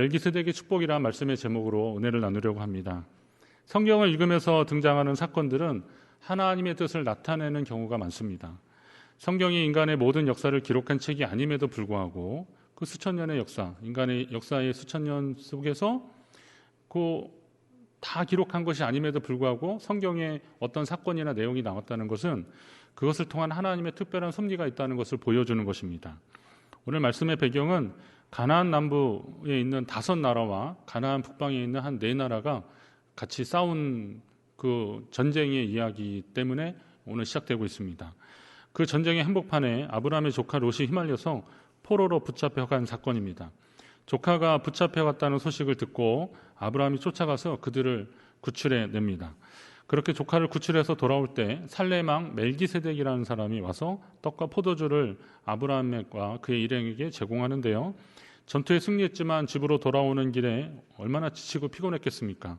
멜기세덱의 축복이라는 말씀의 제목으로 은혜를 나누려고 합니다. 성경을 읽으면서 등장하는 사건들은 하나님의 뜻을 나타내는 경우가 많습니다. 성경이 인간의 모든 역사를 기록한 책이 아님에도 불구하고 그 수천 년의 역사, 인간의 역사의 수천 년 속에서 다 기록한 것이 아님에도 불구하고 성경에 어떤 사건이나 내용이 나왔다는 것은 그것을 통한 하나님의 특별한 섭리가 있다는 것을 보여주는 것입니다. 오늘 말씀의 배경은 가나안 남부에 있는 5나라와 가나안 북방에 있는 한 4나라가 같이 싸운 그 전쟁의 이야기 때문에 오늘 시작되고 있습니다. 그 전쟁의 한복판에 아브라함의 조카 롯이 휘말려서 포로로 붙잡혀간 사건입니다. 조카가 붙잡혀갔다는 소식을 듣고 아브라함이 쫓아가서 그들을 구출해 냅니다. 그렇게 조카를 구출해서 돌아올 때 살레망 멜기세덱이라는 사람이 와서 떡과 포도주를 아브라함과 그의 일행에게 제공하는데요. 전투에 승리했지만 집으로 돌아오는 길에 얼마나 지치고 피곤했겠습니까?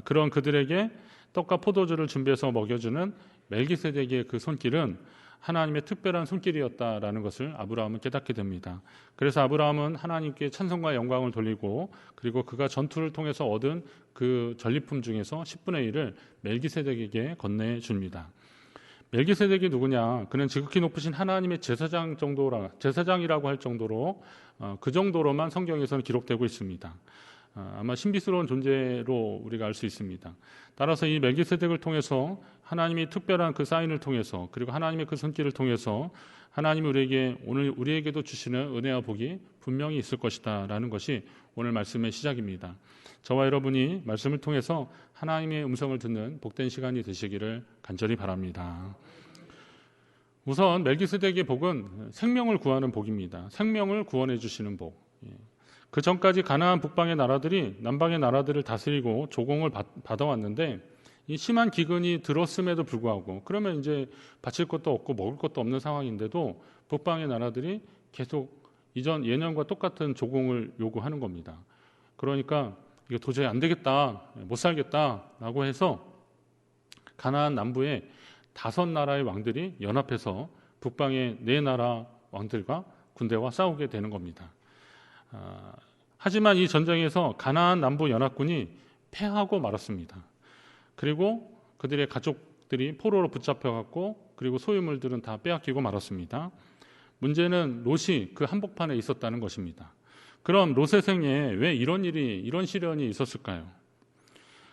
그런 그들에게 떡과 포도주를 준비해서 먹여주는 멜기세덱의 그 손길은 하나님의 특별한 손길이었다라는 것을 아브라함은 깨닫게 됩니다. 그래서 아브라함은 하나님께 찬송과 영광을 돌리고 그리고 그가 전투를 통해서 얻은 그 전리품 중에서 10분의 1을 멜기세덱에게 건네줍니다. 멜기세덱이 누구냐? 그는 지극히 높으신 하나님의 제사장이라고 할 정도로 그 정도로만 성경에서는 기록되고 있습니다. 아마 신비스러운 존재로 우리가 알 수 있습니다. 따라서 이 멜기세덱을 통해서 하나님이 특별한 그 사인을 통해서 그리고 하나님의 그 손길을 통해서 하나님이 오늘 우리에게도 주시는 은혜와 복이 분명히 있을 것이다 라는 것이 오늘 말씀의 시작입니다. 저와 여러분이 말씀을 통해서 하나님의 음성을 듣는 복된 시간이 되시기를 간절히 바랍니다. 우선 멜기세덱의 복은 생명을 구하는 복입니다. 생명을 구원해 주시는 복. 그 전까지 가나안 북방의 나라들이 남방의 나라들을 다스리고 조공을 받아왔는데 이 심한 기근이 들었음에도 불구하고 그러면 이제 바칠 것도 없고 먹을 것도 없는 상황인데도 북방의 나라들이 계속 예년과 똑같은 조공을 요구하는 겁니다. 그러니까 이거 도저히 안 되겠다, 못 살겠다라고 해서 가나안 남부의 5나라의 왕들이 연합해서 북방의 4나라 왕들과 군대와 싸우게 되는 겁니다. 하지만 이 전쟁에서 가나안 남부 연합군이 패하고 말았습니다. 그리고 그들의 가족들이 포로로 붙잡혀갔고 그리고 소유물들은 다 빼앗기고 말았습니다. 문제는 롯이 그 한복판에 있었다는 것입니다. 그럼 롯의 생애에 왜 이런 시련이 있었을까요?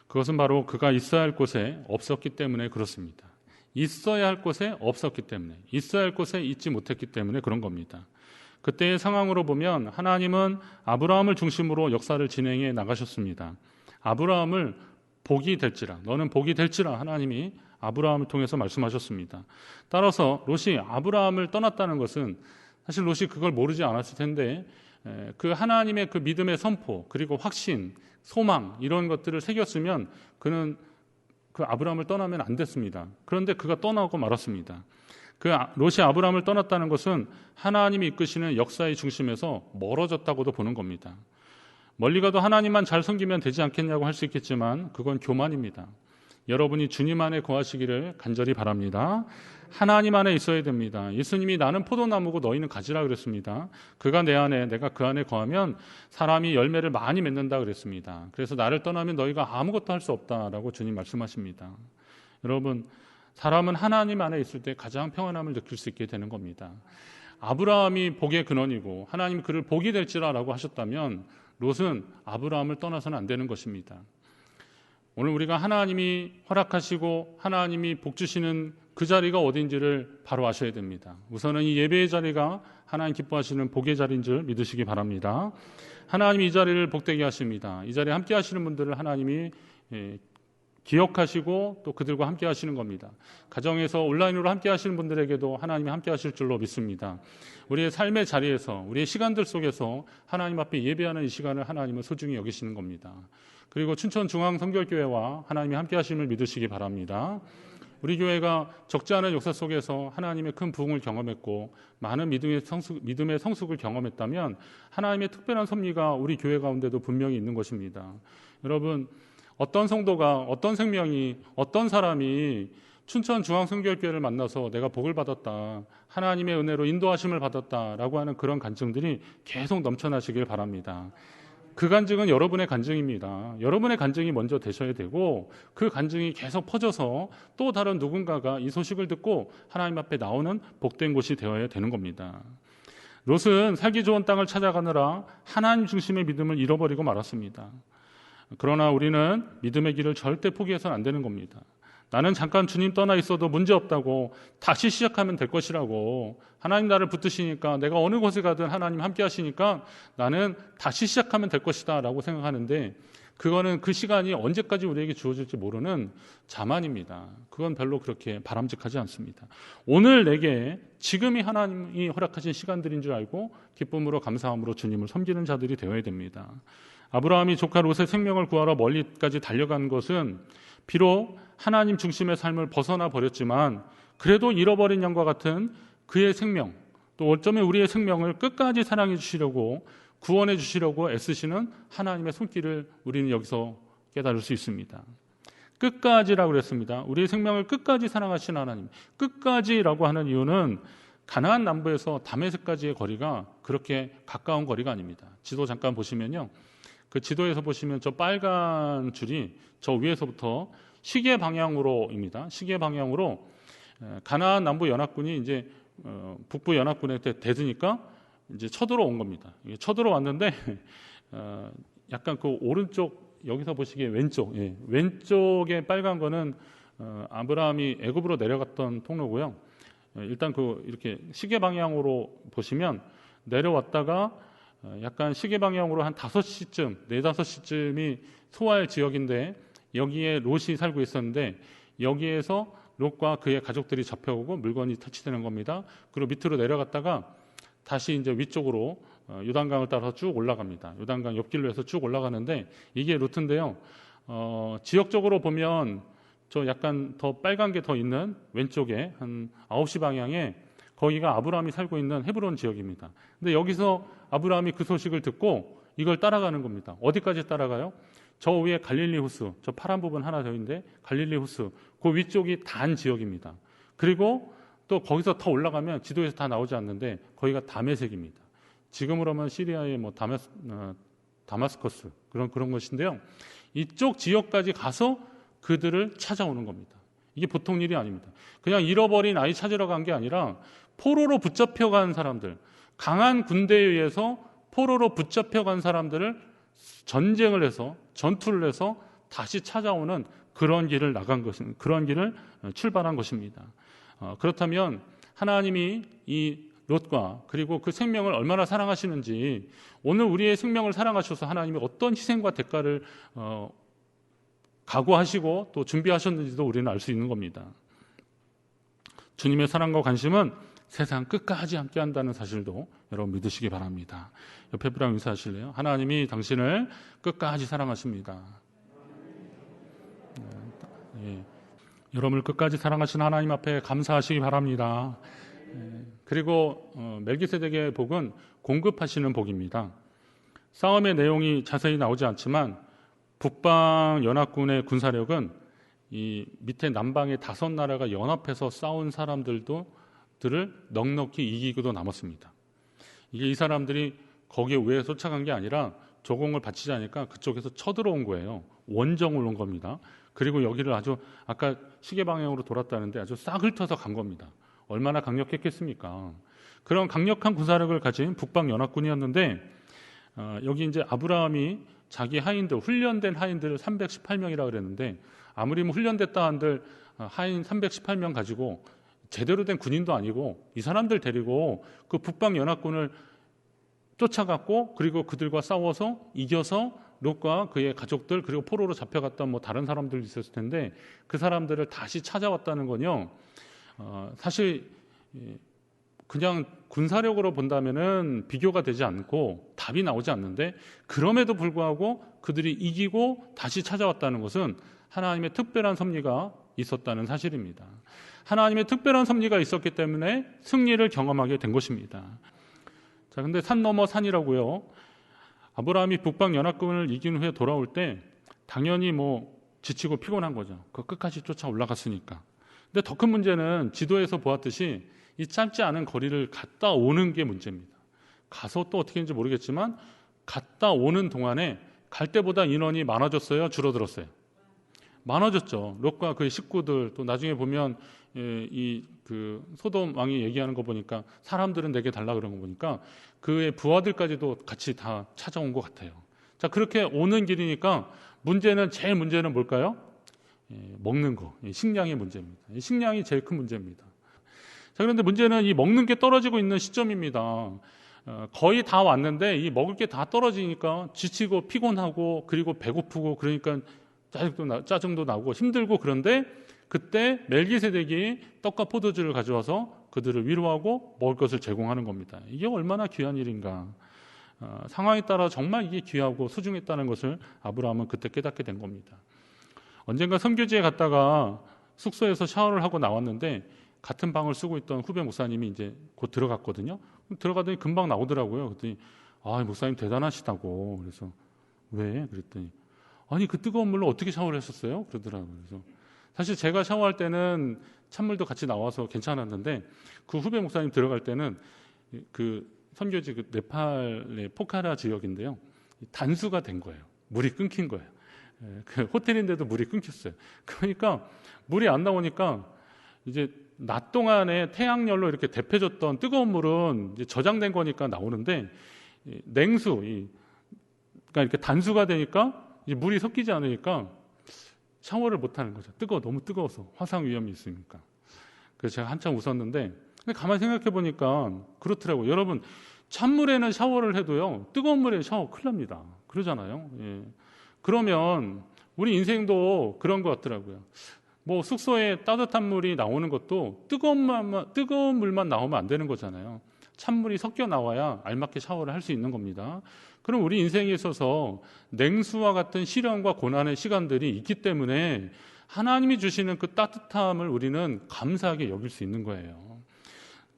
그것은 바로 그가 있어야 할 곳에 없었기 때문에 그렇습니다. 있어야 할 곳에 없었기 때문에, 있어야 할 곳에 있지 못했기 때문에 그런 겁니다. 그때의 상황으로 보면 하나님은 아브라함을 중심으로 역사를 진행해 나가셨습니다. 아브라함을 너는 복이 될지라 하나님이 아브라함을 통해서 말씀하셨습니다. 따라서 롯이 아브라함을 떠났다는 것은 사실 롯이 그걸 모르지 않았을 텐데 그 하나님의 그 믿음의 선포 그리고 확신, 소망 이런 것들을 새겼으면 그는 그 아브라함을 떠나면 안 됐습니다. 그런데 그가 떠나고 말았습니다. 그 롯이 아브라함을 떠났다는 것은 하나님이 이끄시는 역사의 중심에서 멀어졌다고도 보는 겁니다. 멀리 가도 하나님만 잘 섬기면 되지 않겠냐고 할 수 있겠지만 그건 교만입니다. 여러분이 주님 안에 거하시기를 간절히 바랍니다. 하나님 안에 있어야 됩니다. 예수님이 나는 포도나무고 너희는 가지라 그랬습니다. 그가 내 안에 내가 그 안에 거하면 사람이 열매를 많이 맺는다 그랬습니다. 그래서 나를 떠나면 너희가 아무것도 할 수 없다라고 주님 말씀하십니다. 여러분, 사람은 하나님 안에 있을 때 가장 평안함을 느낄 수 있게 되는 겁니다. 아브라함이 복의 근원이고 하나님 그를 복이 될지라라고 하셨다면 롯은 아브라함을 떠나서는 안 되는 것입니다. 오늘 우리가 하나님이 허락하시고 하나님이 복 주시는 그 자리가 어딘지를 바로 아셔야 됩니다. 우선은 이 예배의 자리가 하나님 기뻐하시는 복의 자리인 줄 믿으시기 바랍니다. 하나님이 이 자리를 복되게 하십니다. 이 자리에 함께 하시는 분들을 하나님이 기억하시고 또 그들과 함께 하시는 겁니다. 가정에서 온라인으로 함께 하시는 분들에게도 하나님이 함께 하실 줄로 믿습니다. 우리의 삶의 자리에서 우리의 시간들 속에서 하나님 앞에 예배하는 이 시간을 하나님은 소중히 여기시는 겁니다. 그리고 춘천중앙성결교회와 하나님이 함께 하심을 믿으시기 바랍니다. 우리 교회가 적지 않은 역사 속에서 하나님의 큰 부흥을 경험했고 많은 믿음의 성숙을 경험했다면 하나님의 특별한 섭리가 우리 교회 가운데도 분명히 있는 것입니다. 여러분, 어떤 성도가, 어떤 생명이, 어떤 사람이 춘천중앙성결교회를 만나서 내가 복을 받았다, 하나님의 은혜로 인도하심을 받았다라고 하는 그런 간증들이 계속 넘쳐나시길 바랍니다. 그 간증은 여러분의 간증입니다. 여러분의 간증이 먼저 되셔야 되고 그 간증이 계속 퍼져서 또 다른 누군가가 이 소식을 듣고 하나님 앞에 나오는 복된 곳이 되어야 되는 겁니다. 롯은 살기 좋은 땅을 찾아가느라 하나님 중심의 믿음을 잃어버리고 말았습니다. 그러나 우리는 믿음의 길을 절대 포기해서는 안 되는 겁니다. 나는 잠깐 주님 떠나 있어도 문제없다고, 다시 시작하면 될 것이라고, 하나님 나를 붙드시니까, 내가 어느 곳에 가든 하나님 함께 하시니까 나는 다시 시작하면 될 것이다 라고 생각하는데, 그거는 그 시간이 언제까지 우리에게 주어질지 모르는 자만입니다. 그건 별로 그렇게 바람직하지 않습니다. 오늘 내게 지금이 하나님이 허락하신 시간들인 줄 알고 기쁨으로 감사함으로 주님을 섬기는 자들이 되어야 됩니다. 아브라함이 조카 롯의 생명을 구하러 멀리까지 달려간 것은 비록 하나님 중심의 삶을 벗어나 버렸지만 그래도 잃어버린 양과 같은 그의 생명, 또 어쩌면 우리의 생명을 끝까지 사랑해 주시려고, 구원해 주시려고 애쓰시는 하나님의 손길을 우리는 여기서 깨달을 수 있습니다. 끝까지라고 그랬습니다. 우리의 생명을 끝까지 사랑하시는 하나님. 끝까지라고 하는 이유는 가나안 남부에서 다메섹까지의 거리가 그렇게 가까운 거리가 아닙니다. 지도 잠깐 보시면요, 그 지도에서 보시면 저 빨간 줄이 저 위에서부터 시계 방향으로입니다. 시계 방향으로 가나안 남부 연합군이 이제 북부 연합군에 대드니까 이제 쳐들어온 겁니다. 쳐들어왔는데 약간 그 오른쪽, 여기서 보시기에 왼쪽, 왼쪽에 빨간 거는 아브라함이 애굽으로 내려갔던 통로고요. 일단 그 이렇게 시계 방향으로 보시면 내려왔다가 약간 시계 방향으로 한 5시쯤, 4, 5시쯤이 소알 지역인데 여기에 롯이 살고 있었는데 여기에서 롯과 그의 가족들이 잡혀오고 물건이 터치되는 겁니다. 그리고 밑으로 내려갔다가 다시 이제 위쪽으로 요단강을 따라서 쭉 올라갑니다. 요단강 옆길로 해서 쭉 올라가는데 이게 루트인데요. 지역적으로 보면 저 약간 더 빨간 게 더 있는 왼쪽에 한 9시 방향에 거기가 아브라함이 살고 있는 헤브론 지역입니다. 근데 여기서 아브라함이 그 소식을 듣고 이걸 따라가는 겁니다. 어디까지 따라가요? 저 위에 갈릴리 호수, 저 파란 부분 하나 더 있는데 갈릴리 호수, 그 위쪽이 단 지역입니다. 그리고 또 거기서 더 올라가면 지도에서 다 나오지 않는데 거기가 다메섹입니다. 지금으로 하면 시리아의 뭐 다마스커스 그런 것인데요. 이쪽 지역까지 가서 그들을 찾아오는 겁니다. 이게 보통 일이 아닙니다. 그냥 잃어버린 아이 찾으러 간 게 아니라 포로로 붙잡혀간 사람들, 강한 군대에 의해서 포로로 붙잡혀간 사람들을 전쟁을 해서, 전투를 해서 다시 찾아오는 그런 길을 나간 것은, 그런 길을 출발한 것입니다. 그렇다면 하나님이 이 롯과 그리고 그 생명을 얼마나 사랑하시는지, 오늘 우리의 생명을 사랑하셔서 하나님이 어떤 희생과 대가를 각오하시고 또 준비하셨는지도 우리는 알 수 있는 겁니다. 주님의 사랑과 관심은 세상 끝까지 함께 한다는 사실도 여러분 믿으시기 바랍니다. 옆에 분랑 인사하실래요? 하나님이 당신을 끝까지 사랑하십니다. 여러분을 끝까지 사랑하신 하나님 앞에 감사하시기 바랍니다. 그리고 멜기세덱의 복은 공급하시는 복입니다. 싸움의 내용이 자세히 나오지 않지만 북방 연합군의 군사력은 이 밑에 남방의 5나라가 연합해서 싸운 사람들을 넉넉히 이기고도 남았습니다. 이게 이 사람들이 거기에 의해 쫓아간 게 아니라 조공을 바치지 않으니까 그쪽에서 쳐들어온 거예요. 원정을 온 겁니다. 그리고 여기를 아주 아까 시계 방향으로 돌았다는데 아주 싹 훑어서 간 겁니다. 얼마나 강력했겠습니까? 그런 강력한 군사력을 가진 북방 연합군이었는데 여기 이제 아브라함이 자기 하인들, 훈련된 하인들을 318명이라고 그랬는데 아무리 뭐 훈련됐다 한들 하인 318명 가지고 제대로 된 군인도 아니고 이 사람들 데리고 그 북방 연합군을 쫓아갔고 그리고 그들과 싸워서 이겨서 롯과 그의 가족들 그리고 포로로 잡혀갔던 뭐 다른 사람들도 있었을 텐데 그 사람들을 다시 찾아왔다는 건요. 사실 그냥 군사력으로 본다면은 비교가 되지 않고 답이 나오지 않는데 그럼에도 불구하고 그들이 이기고 다시 찾아왔다는 것은 하나님의 특별한 섭리가 있었다는 사실입니다. 하나님의 특별한 섭리가 있었기 때문에 승리를 경험하게 된 것입니다. 자, 근데 산 넘어 산이라고요. 아브라함이 북방 연합군을 이긴 후에 돌아올 때 당연히 뭐 지치고 피곤한 거죠. 그 끝까지 쫓아 올라갔으니까. 근데 더 큰 문제는 지도에서 보았듯이 이 짧지 않은 거리를 갔다 오는 게 문제입니다. 가서 또 어떻게 했는지 모르겠지만 갔다 오는 동안에 갈 때보다 인원이 많아졌어요? 줄어들었어요? 많아졌죠. 롯과 그의 식구들, 또 나중에 보면 그 소돔 왕이 얘기하는 거 보니까 사람들은 내게 달라 그런 거 보니까 그의 부하들까지도 같이 다 찾아온 것 같아요. 자, 그렇게 오는 길이니까 제일 문제는 뭘까요? 먹는 거, 식량의 문제입니다. 식량이 제일 큰 문제입니다. 자, 그런데 문제는 이 먹는 게 떨어지고 있는 시점입니다. 거의 다 왔는데 이 먹을 게 다 떨어지니까 지치고 피곤하고 그리고 배고프고 그러니까 짜증도 나고 힘들고 그런데 그때 멜기세덱이 떡과 포도주를 가져와서 그들을 위로하고 먹을 것을 제공하는 겁니다. 이게 얼마나 귀한 일인가. 상황에 따라 정말 이게 귀하고 소중했다는 것을 아브라함은 그때 깨닫게 된 겁니다. 언젠가 선교지에 갔다가 숙소에서 샤워를 하고 나왔는데 같은 방을 쓰고 있던 후배 목사님이 이제 곧 들어갔거든요. 들어가더니 금방 나오더라고요. 그랬더니 목사님 대단하시다고. 그래서 왜? 그랬더니 아니 그 뜨거운 물로 어떻게 샤워를 했었어요? 그러더라고요. 그래서 사실 제가 샤워할 때는 찬물도 같이 나와서 괜찮았는데 그 후배 목사님 들어갈 때는 그 선교지 그 네팔의 포카라 지역인데요. 단수가 된 거예요. 물이 끊긴 거예요. 그 호텔인데도 물이 끊겼어요. 그러니까 물이 안 나오니까 이제 낮 동안에 태양열로 이렇게 데펴졌던 뜨거운 물은 이제 저장된 거니까 나오는데 냉수, 그러니까 이렇게 단수가 되니까 이제 물이 섞이지 않으니까 샤워를 못 하는 거죠. 너무 뜨거워서 화상 위험이 있으니까. 그래서 제가 한참 웃었는데 근데 가만히 생각해 보니까 그렇더라고요. 여러분 찬물에는 샤워를 해도요 뜨거운 물에 샤워 큰일 납니다. 그러잖아요. 예. 그러면 우리 인생도 그런 것 같더라고요. 뭐 숙소에 따뜻한 물이 나오는 것도 뜨거운 물만 나오면 안 되는 거잖아요. 찬물이 섞여 나와야 알맞게 샤워를 할 수 있는 겁니다. 그럼 우리 인생에 있어서 냉수와 같은 시련과 고난의 시간들이 있기 때문에 하나님이 주시는 그 따뜻함을 우리는 감사하게 여길 수 있는 거예요.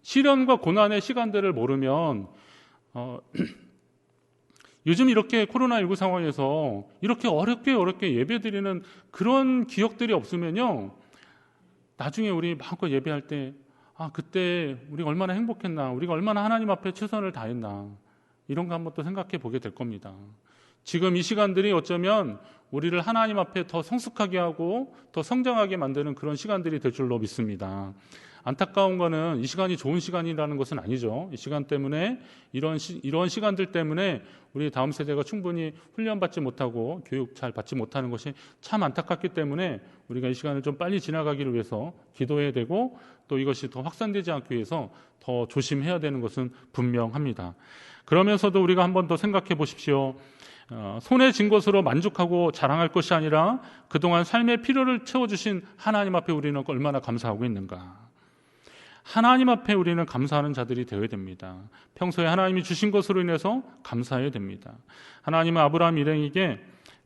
시련과 고난의 시간들을 모르면 요즘 이렇게 코로나19 상황에서 이렇게 어렵게 예배드리는 그런 기억들이 없으면요 나중에 우리 마음껏 예배할 때 그때 우리가 얼마나 행복했나, 우리가 얼마나 하나님 앞에 최선을 다했나 이런 거 한번 또 생각해 보게 될 겁니다. 지금 이 시간들이 어쩌면 우리를 하나님 앞에 더 성숙하게 하고 더 성장하게 만드는 그런 시간들이 될 줄로 믿습니다. 안타까운 거는 이 시간이 좋은 시간이라는 것은 아니죠. 이 시간 때문에 이런 시간들 때문에 우리 다음 세대가 충분히 훈련받지 못하고 교육 잘 받지 못하는 것이 참 안타깝기 때문에 우리가 이 시간을 좀 빨리 지나가기를 위해서 기도해야 되고 또 이것이 더 확산되지 않기 위해서 더 조심해야 되는 것은 분명합니다. 그러면서도 우리가 한 번 더 생각해 보십시오. 손에 쥔 것으로 만족하고 자랑할 것이 아니라 그동안 삶의 필요를 채워주신 하나님 앞에 우리는 얼마나 감사하고 있는가. 하나님 앞에 우리는 감사하는 자들이 되어야 됩니다. 평소에 하나님이 주신 것으로 인해서 감사해야 됩니다. 하나님은 아브라함 일행에게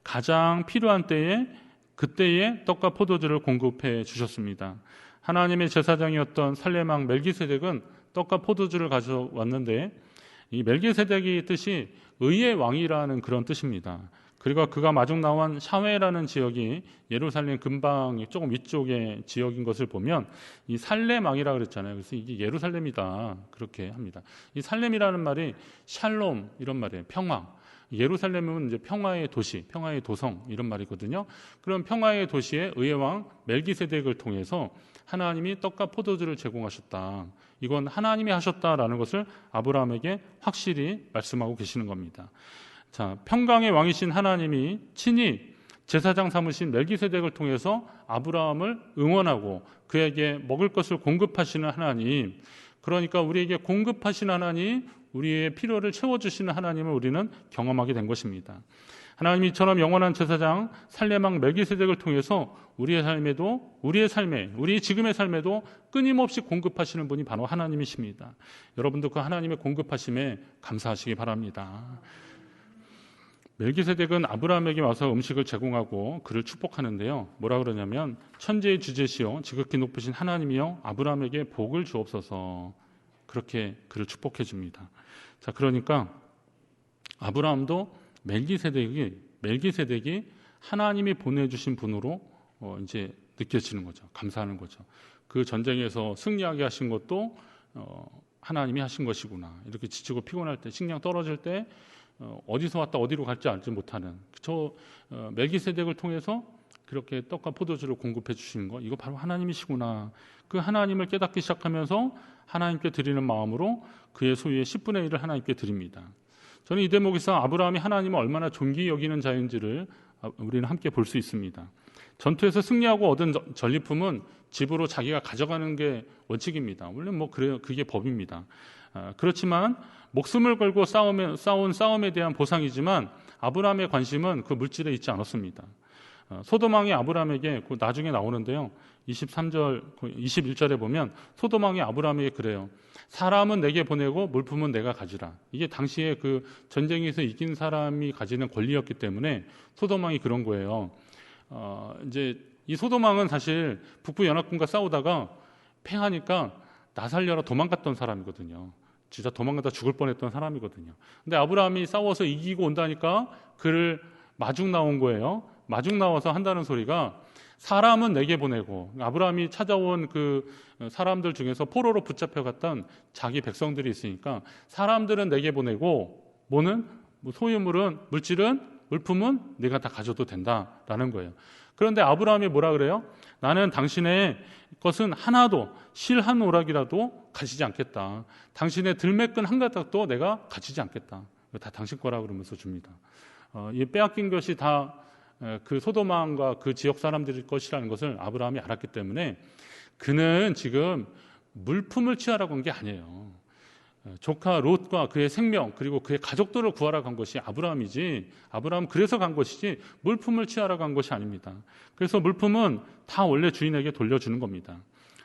가장 필요한 때에 그때에 떡과 포도주를 공급해 주셨습니다. 하나님의 제사장이었던 살레망 멜기세덱은 떡과 포도주를 가져왔는데 이 멜기세덱의 뜻이 의의 왕이라는 그런 뜻입니다. 그리고 그가 마중 나온 샤웨라는 지역이 예루살렘 근방 조금 위쪽의 지역인 것을 보면 이 살렘왕이라 그랬잖아요. 그래서 이게 예루살렘이다 그렇게 합니다. 이 살렘이라는 말이 샬롬 이런 말이에요. 평화. 예루살렘은 이제 평화의 도시, 평화의 도성 이런 말이거든요. 그럼 평화의 도시의 의의 왕 멜기세덱을 통해서 하나님이 떡과 포도주를 제공하셨다. 이건 하나님이 하셨다라는 것을 아브라함에게 확실히 말씀하고 계시는 겁니다. 자, 평강의 왕이신 하나님이 친히 제사장 삼으신 멜기세덱을 통해서 아브라함을 응원하고 그에게 먹을 것을 공급하시는 하나님, 그러니까 우리에게 공급하시는 하나님, 우리의 필요를 채워주시는 하나님을 우리는 경험하게 된 것입니다. 하나님이 이처럼 영원한 제사장 살레망 멜기세덱을 통해서 우리의 삶에, 우리 지금의 삶에도 끊임없이 공급하시는 분이 바로 하나님이십니다. 여러분도 그 하나님의 공급하심에 감사하시기 바랍니다. 멜기세덱은 아브라함에게 와서 음식을 제공하고 그를 축복하는데요. 뭐라 그러냐면 천지의 주제시요 지극히 높으신 하나님이여 아브라함에게 복을 주옵소서 그렇게 그를 축복해 줍니다. 자, 그러니까 아브라함도 멜기세덱이 하나님이 보내주신 분으로 이제 느껴지는 거죠. 감사하는 거죠. 그 전쟁에서 승리하게 하신 것도 하나님이 하신 것이구나. 이렇게 지치고 피곤할 때, 식량 떨어질 때 어디서 왔다 어디로 갈지 알지 못하는 멜기세덱을 통해서 그렇게 떡과 포도주를 공급해 주시는 거, 이거 바로 하나님이시구나. 그 하나님을 깨닫기 시작하면서 하나님께 드리는 마음으로 그의 소유의 10분의 1을 하나님께 드립니다. 저는 이 대목에서 아브라함이 하나님을 얼마나 존귀히 여기는 자인지를 우리는 함께 볼 수 있습니다. 전투에서 승리하고 얻은 전리품은 집으로 자기가 가져가는 게 원칙입니다. 원래 그래요. 그게 법입니다. 그렇지만 목숨을 걸고 싸운 싸움에 대한 보상이지만 아브라함의 관심은 그 물질에 있지 않았습니다. 소돔 왕이 아브라함에게 나중에 나오는데요. 23절, 21절에 보면 소돔 왕이 아브라함에게 그래요. 사람은 내게 보내고 물품은 내가 가지라. 이게 당시에 그 전쟁에서 이긴 사람이 가지는 권리였기 때문에 소돔 왕이 그런 거예요. 이제 이 소돔 왕은 사실 북부 연합군과 싸우다가 패하니까 나 살려라 도망갔던 사람이거든요. 진짜 도망가다 죽을 뻔했던 사람이거든요. 근데 아브라함이 싸워서 이기고 온다니까 그를 마중 나온 거예요. 마중 나와서 한다는 소리가 사람은 내게 보내고, 아브라함이 찾아온 그 사람들 중에서 포로로 붙잡혀갔던 자기 백성들이 있으니까 사람들은 내게 보내고 소유물은 물품은 네가 다 가져도 된다라는 거예요. 그런데 아브라함이 뭐라 그래요? 나는 당신의 것은 하나도 실 한 오락이라도 가지지 않겠다. 당신의 들매끈 한 가닥도 내가 가지지 않겠다. 이거 다 당신 거라 그러면서 줍니다. 이 빼앗긴 것이 다 그 소돔 왕과 그 지역 사람들의 것이라는 것을 아브라함이 알았기 때문에 그는 지금 물품을 취하라고 한 게 아니에요. 조카 롯과 그의 생명 그리고 그의 가족들을 구하러 간 것이 아브라함이지, 아브라함은 그래서 간 것이지 물품을 취하러 간 것이 아닙니다. 그래서 물품은 다 원래 주인에게 돌려주는 겁니다.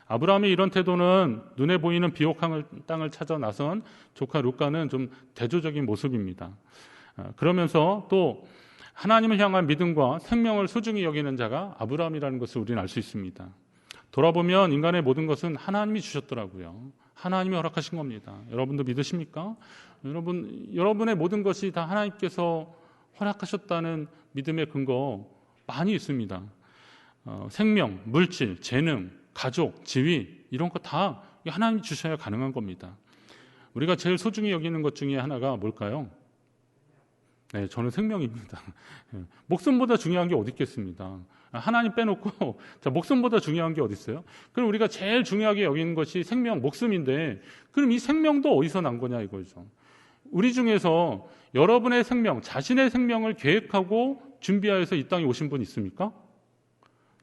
아브라함의 이런 태도는 눈에 보이는 비옥한 땅을 찾아 나선 조카 롯과는 좀 대조적인 모습입니다. 그러면서 또 하나님을 향한 믿음과 생명을 소중히 여기는 자가 아브라함이라는 것을 우리는 알 수 있습니다. 돌아보면 인간의 모든 것은 하나님이 주셨더라고요. 하나님이 허락하신 겁니다. 여러분도 믿으십니까? 여러분의 모든 것이 다 하나님께서 허락하셨다는 믿음의 근거 많이 있습니다. 생명, 물질, 재능, 가족, 지위 이런 거 다 하나님이 주셔야 가능한 겁니다. 우리가 제일 소중히 여기는 것 중에 하나가 뭘까요? 네, 저는 생명입니다. 목숨보다 중요한 게 어디 있겠습니다. 하나님 빼놓고 목숨보다 중요한 게 어디 있어요? 그럼 우리가 제일 중요하게 여기는 것이 생명, 목숨인데 그럼 이 생명도 어디서 난 거냐 이거죠. 우리 중에서 여러분의 생명, 자신의 생명을 계획하고 준비하여서 이 땅에 오신 분 있습니까?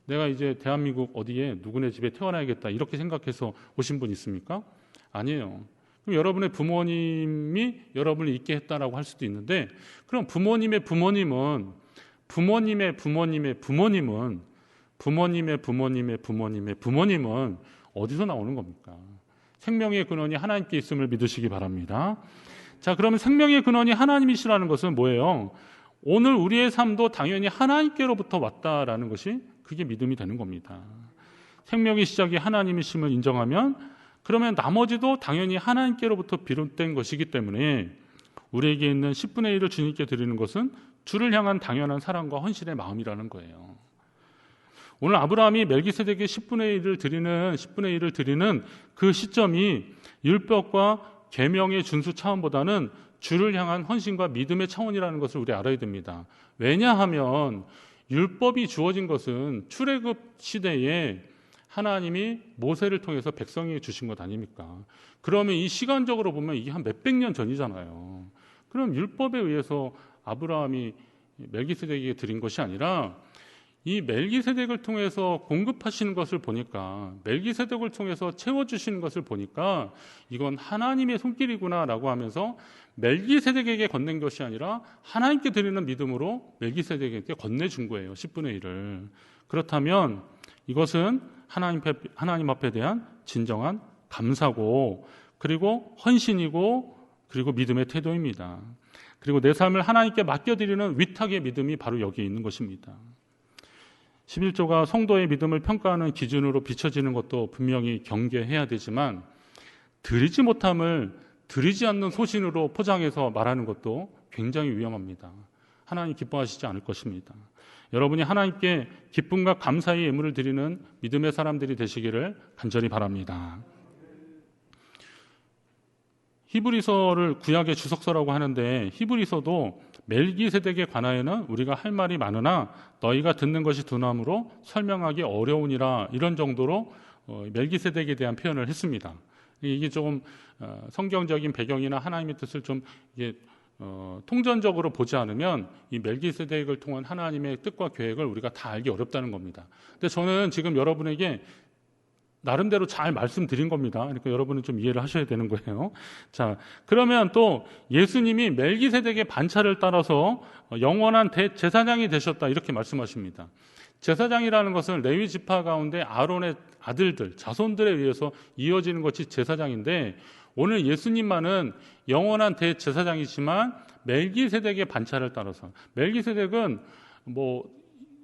내가 이제 대한민국 어디에 누구네 집에 태어나야겠다 이렇게 생각해서 오신 분 있습니까? 아니에요. 그럼 여러분의 부모님이 여러분을 있게 했다라고 할 수도 있는데 그럼 부모님의 부모님은 어디서 나오는 겁니까? 생명의 근원이 하나님께 있음을 믿으시기 바랍니다. 자, 그러면 생명의 근원이 하나님이시라는 것은 뭐예요? 오늘 우리의 삶도 당연히 하나님께로부터 왔다라는 것이 그게 믿음이 되는 겁니다. 생명의 시작이 하나님이심을 인정하면 그러면 나머지도 당연히 하나님께로부터 비롯된 것이기 때문에 우리에게 있는 10분의 1을 주님께 드리는 것은 주를 향한 당연한 사랑과 헌신의 마음이라는 거예요. 오늘 아브라함이 멜기세덱의 10분의 1을 드리는 그 시점이 율법과 계명의 준수 차원보다는 주를 향한 헌신과 믿음의 차원이라는 것을 우리 알아야 됩니다. 왜냐하면 율법이 주어진 것은 출애굽 시대에 하나님이 모세를 통해서 백성에게 주신 것 아닙니까? 그러면 이 시간적으로 보면 이게 한 몇백 년 전이잖아요. 그럼 율법에 의해서 아브라함이 멜기세덱에게 드린 것이 아니라 이 멜기세덱을 통해서 공급하시는 것을 보니까, 멜기세덱을 통해서 채워주시는 것을 보니까 이건 하나님의 손길이구나라고 하면서 멜기세덱에게 건넨 것이 아니라 하나님께 드리는 믿음으로 멜기세덱에게 건네준 거예요. 10분의 1을. 그렇다면 이것은 하나님 앞에 대한 진정한 감사고, 그리고 헌신이고, 그리고 믿음의 태도입니다. 그리고 내 삶을 하나님께 맡겨드리는 위탁의 믿음이 바로 여기에 있는 것입니다. 11조가 성도의 믿음을 평가하는 기준으로 비춰지는 것도 분명히 경계해야 되지만, 드리지 못함을 드리지 않는 소신으로 포장해서 말하는 것도 굉장히 위험합니다. 하나님 기뻐하시지 않을 것입니다. 여러분이 하나님께 기쁨과 감사의 예물을 드리는 믿음의 사람들이 되시기를 간절히 바랍니다. 히브리서를 구약의 주석서라고 하는데 히브리서도 멜기세덱에 관하여는 우리가 할 말이 많으나 너희가 듣는 것이 두나무로 설명하기 어려우니라, 이런 정도로 멜기세덱에 대한 표현을 했습니다. 이게 조금 성경적인 배경이나 하나님의 뜻을 좀 이게 통전적으로 보지 않으면 이 멜기세덱을 통한 하나님의 뜻과 계획을 우리가 다 알기 어렵다는 겁니다. 근데 저는 지금 여러분에게 나름대로 잘 말씀드린 겁니다. 그러니까 여러분은 좀 이해를 하셔야 되는 거예요. 자, 그러면 또 예수님이 멜기세덱의 반차를 따라서 영원한 대제사장이 되셨다, 이렇게 말씀하십니다. 제사장이라는 것은 레위 지파 가운데 아론의 아들들, 자손들에 의해서 이어지는 것이 제사장인데, 오늘 예수님만은 영원한 대제사장이지만 멜기세덱의 반차를 따라서, 멜기세덱은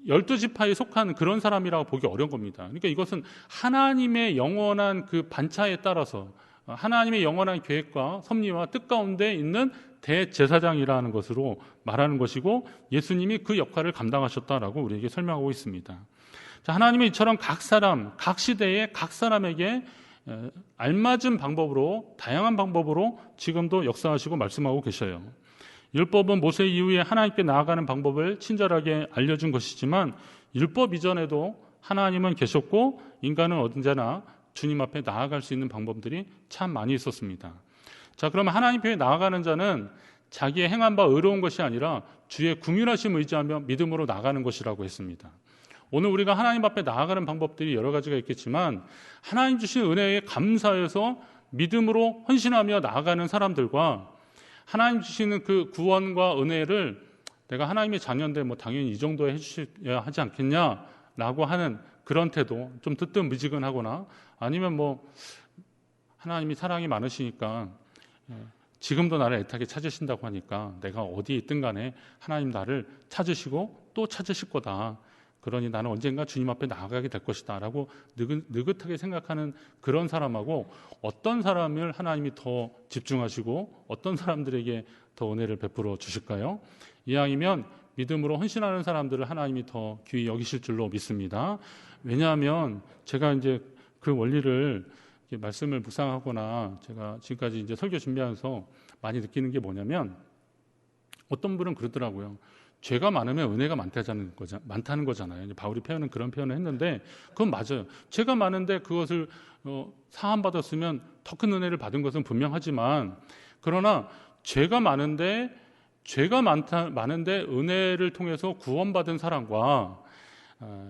12지파에 속한 그런 사람이라고 보기 어려운 겁니다. 그러니까 이것은 하나님의 영원한 그 반차에 따라서 하나님의 영원한 계획과 섭리와 뜻 가운데 있는 대제사장이라는 것으로 말하는 것이고, 예수님이 그 역할을 감당하셨다라고 우리에게 설명하고 있습니다. 자, 하나님은 이처럼 각 사람, 각 시대에 각 사람에게 알맞은 방법으로, 다양한 방법으로 지금도 역사하시고 말씀하고 계셔요. 율법은 모세 이후에 하나님께 나아가는 방법을 친절하게 알려준 것이지만, 율법 이전에도 하나님은 계셨고 인간은 언제나 주님 앞에 나아갈 수 있는 방법들이 참 많이 있었습니다. 자, 그러면 하나님 편에 나아가는 자는 자기의 행한 바 의로운 것이 아니라 주의 긍휼하심을 의지하며 믿음으로 나아가는 것이라고 했습니다. 오늘 우리가 하나님 앞에 나아가는 방법들이 여러 가지가 있겠지만, 하나님 주신 은혜에 감사해서 믿음으로 헌신하며 나아가는 사람들과, 하나님 주시는 그 구원과 은혜를 내가 하나님의 자녀인데 당연히 이 정도에 해주셔야 하지 않겠냐라고 하는 그런 태도, 좀 뜨뜻미지근하거나, 아니면 하나님이 사랑이 많으시니까 지금도 나를 애타게 찾으신다고 하니까 내가 어디에 있든 간에 하나님 나를 찾으시고 또 찾으실 거다, 그러니 나는 언젠가 주님 앞에 나아가게 될 것이다 라고 느긋하게 생각하는 그런 사람하고, 어떤 사람을 하나님이 더 집중하시고 어떤 사람들에게 더 은혜를 베풀어 주실까요? 이왕이면 믿음으로 헌신하는 사람들을 하나님이 더 귀히 여기실 줄로 믿습니다. 왜냐하면 제가 이제 그 원리를 말씀을 묵상하거나 제가 지금까지 이제 설교 준비하면서 많이 느끼는 게 뭐냐면, 어떤 분은 그러더라고요. 죄가 많으면 은혜가 많다는 거잖아요. 바울이 표현은 그런 표현을 했는데 그건 맞아요. 죄가 많은데 그것을 사함받았으면 더 큰 은혜를 받은 것은 분명하지만, 그러나 죄가 많은데 은혜를 통해서 구원받은 사람과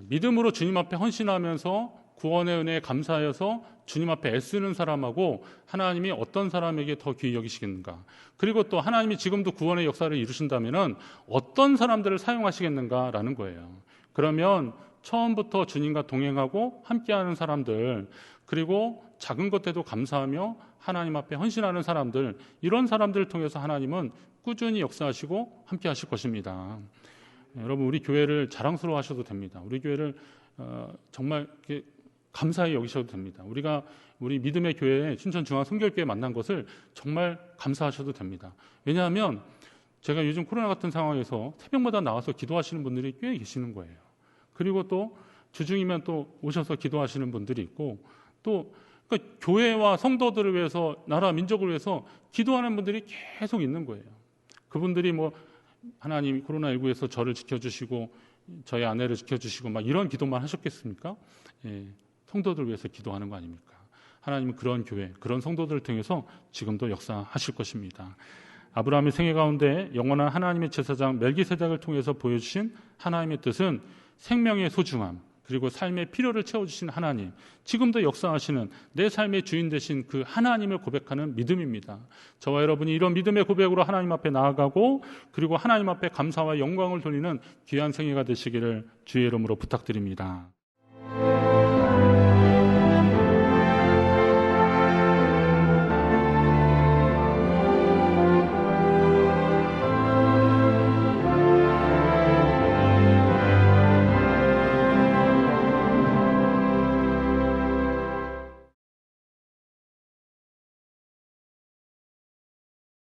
믿음으로 주님 앞에 헌신하면서 구원의 은혜에 감사해서 주님 앞에 애쓰는 사람하고 하나님이 어떤 사람에게 더 귀히 여기시겠는가, 그리고 또 하나님이 지금도 구원의 역사를 이루신다면 어떤 사람들을 사용하시겠는가라는 거예요. 그러면 처음부터 주님과 동행하고 함께하는 사람들, 그리고 작은 것에도 감사하며 하나님 앞에 헌신하는 사람들, 이런 사람들을 통해서 하나님은 꾸준히 역사하시고 함께하실 것입니다. 여러분, 우리 교회를 자랑스러워 하셔도 됩니다. 우리 교회를 정말 감사히 여기셔도 됩니다. 우리 믿음의 교회에 춘천중앙성결교회 만난 것을 정말 감사하셔도 됩니다. 왜냐하면 제가 요즘 코로나 같은 상황에서 새벽마다 나와서 기도하시는 분들이 꽤 계시는 거예요. 그리고 또 주중이면 또 오셔서 기도하시는 분들이 있고, 또 그러니까 교회와 성도들을 위해서, 나라 민족을 위해서 기도하는 분들이 계속 있는 거예요. 그분들이 하나님 코로나19에서 저를 지켜주시고 저희 아내를 지켜주시고 이런 기도만 하셨겠습니까? 성도들 위해서 기도하는 거 아닙니까? 하나님은 그런 교회, 그런 성도들을 통해서 지금도 역사하실 것입니다. 아브라함의 생애 가운데 영원한 하나님의 제사장 멜기세덱을 통해서 보여주신 하나님의 뜻은 생명의 소중함, 그리고 삶의 필요를 채워주신 하나님, 지금도 역사하시는 내 삶의 주인 되신 그 하나님을 고백하는 믿음입니다. 저와 여러분이 이런 믿음의 고백으로 하나님 앞에 나아가고, 그리고 하나님 앞에 감사와 영광을 돌리는 귀한 생애가 되시기를 주의 이름으로 부탁드립니다.